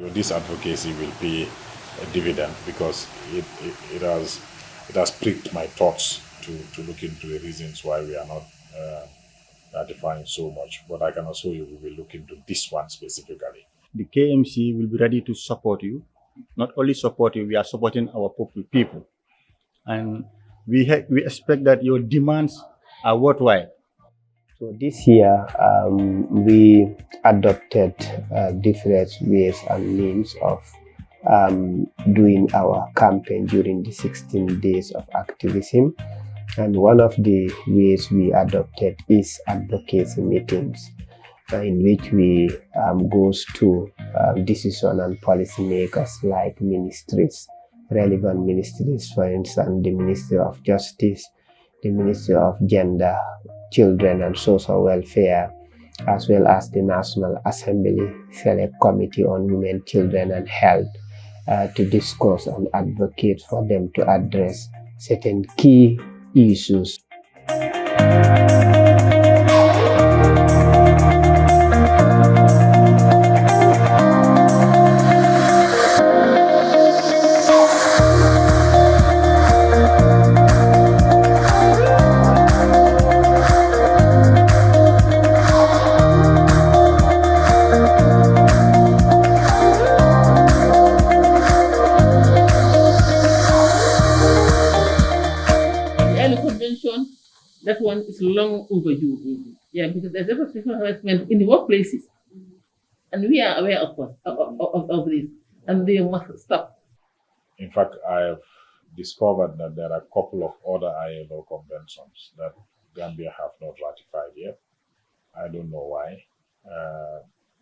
This advocacy will pay a dividend because it has pricked my thoughts to look into the reasons why we are not ratifying so much. But I can assure you we will look into this one specifically. The KMC will be ready to support you. Not only support you, we are supporting our people. And we expect that your demands are worthwhile. So this year, we adopted different ways and means of doing our campaign during the 16 days of activism. And one of the ways we adopted is advocacy meetings, in which we goes to decision and policymakers like ministries, relevant ministries, for instance, the Ministry of Justice, the Ministry of Gender, Children and Social Welfare, as well as the National Assembly Select Committee on Women, Children and Health, to discuss and advocate for them to address certain key issues. That one is long overdue. Yeah, because there's a lot of sexual harassment in the workplaces. And we are aware of this. And they must stop. In fact, I have discovered that there are a couple of other ILO conventions that Gambia have not ratified yet. I don't know why,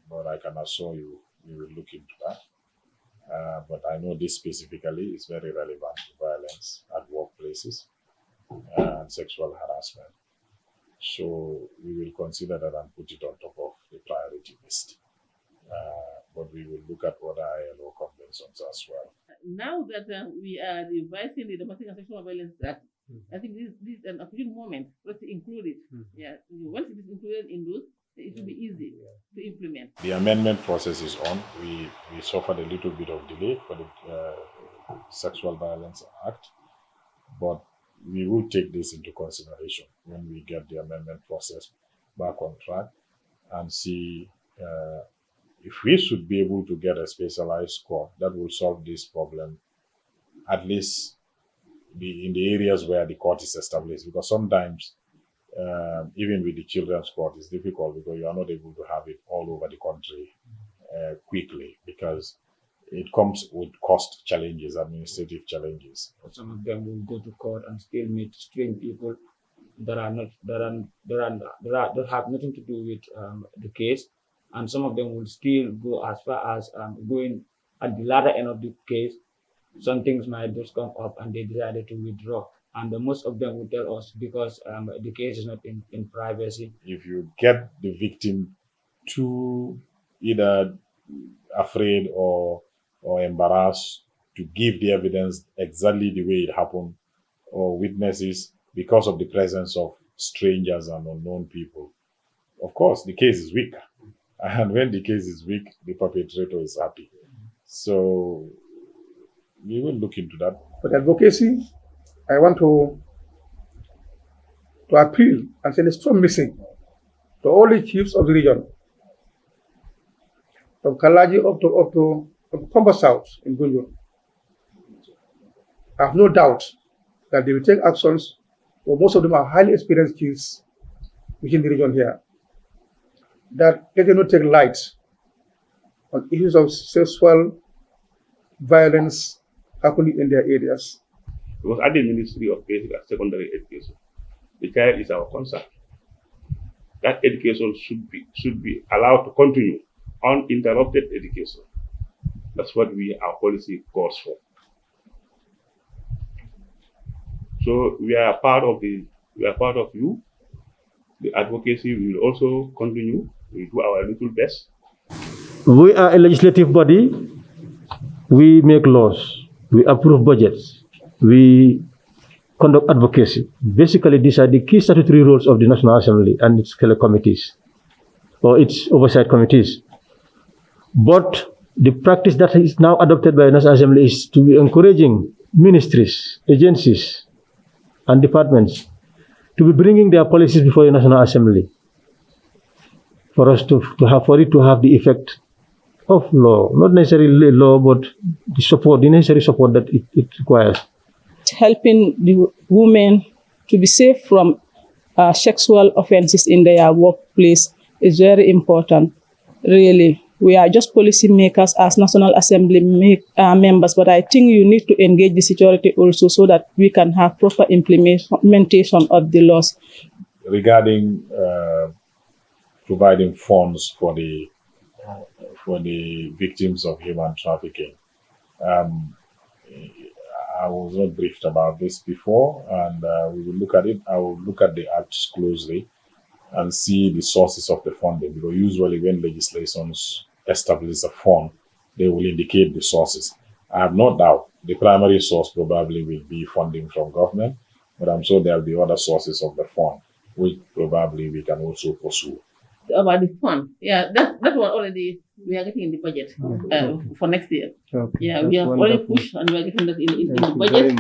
but I can assure you we will look into that. But I know this specifically is very relevant to violence at workplaces and sexual harassment. So we will consider that and put it on top of the priority list. But we will look at other ILO conventions as well. Now that we are revising the Domestic and Sexual Violence Act, I think this is an opportune moment for us to include it. Yeah, once it is included in those, it will be easy to implement. The amendment process is on. We suffered a little bit of delay for the Sexual Violence Act, but we will take this into consideration when we get the amendment process back on track and see if we should be able to get a specialized court that will solve this problem, at least in the areas where the court is established. Because sometimes, even with the children's court, it's difficult because you are not able to have it all over the country quickly, because it comes with cost challenges, administrative challenges. Some of them will go to court and still meet strange people that have nothing to do with the case, and some of them will still go as far as going at the latter end of the case. Some things might just come up and they decided to withdraw, and most of them will tell us because the case is not in privacy. If you get the victim too either afraid or embarrassed to give the evidence exactly the way it happened, or witnesses because of the presence of strangers and unknown people, of course the case is weak. And when the case is weak, the perpetrator is happy. So we will look into that. For advocacy, I want to appeal and send a strong message to all the chiefs of the region, from Kalaji up to Komba South in Gunjur. I have no doubt that they will take actions, for most of them are highly experienced chiefs within the region here, that they cannot take light on issues of sexual violence happening in their areas. Because at the Ministry of Basic and Secondary Education, the child is our concern. That education should be allowed to continue, uninterrupted education. That's what our policy calls for. So we are part of you. The advocacy will also continue. We do our little best. We are a legislative body. We make laws. We approve budgets. We conduct advocacy. Basically, these are the key statutory roles of the National Assembly and its committees, or its oversight committees. But the practice that is now adopted by the National Assembly is to be encouraging ministries, agencies, and departments to be bringing their policies before the National Assembly for us to have the effect of law, not necessarily law, but the necessary support that it requires. Helping the women to be safe from sexual offenses in their workplace is very important. Really, we are just policymakers as National Assembly members, but I think you need to engage the security also so that we can have proper implementation of the laws. Regarding providing funds for the victims of human trafficking, I was not briefed about this before, and we will look at it. I will look at the acts closely and see the sources of the funding, because usually when legislations establish a fund, they will indicate the sources. I have no doubt the primary source probably will be funding from government, but I'm sure there will be other sources of the fund, which probably we can also pursue. About the fund, yeah, that's what already we are getting in the budget for next year. Okay. Yeah, we have already pushed and we are getting that in the budget.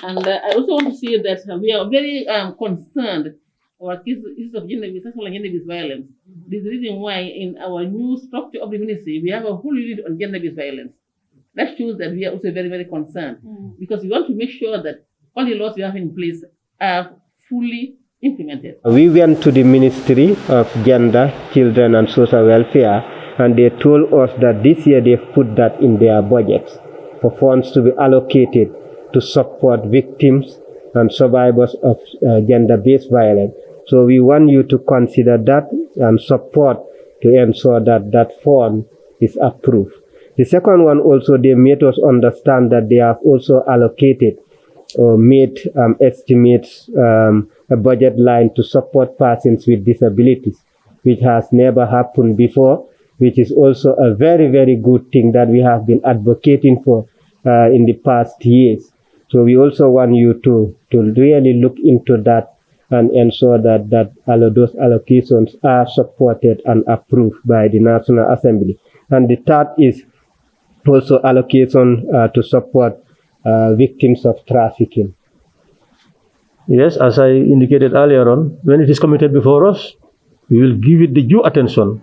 And I also want to say that we are very concerned about cases of sexual and gender-based violence. This is the reason why in our new structure of the ministry, we have a whole unit on gender-based violence. That shows that we are also very, very concerned because we want to make sure that all the laws we have in place are fully implemented. We went to the Ministry of Gender, Children and Social Welfare, and they told us that this year they've put that in their budgets for funds to be allocated to support victims and survivors of gender-based violence. So we want you to consider that and support to ensure that that fund is approved. The second one also, they made us understand that they have also allocated or made estimates, a budget line to support persons with disabilities, which has never happened before, which is also a very, very good thing that we have been advocating for in the past years. So we also want you to really look into that and ensure that all of those allocations are supported and approved by the National Assembly. And the third is also allocation to support victims of trafficking. Yes, as I indicated earlier on, when it is committed before us, we will give it the due attention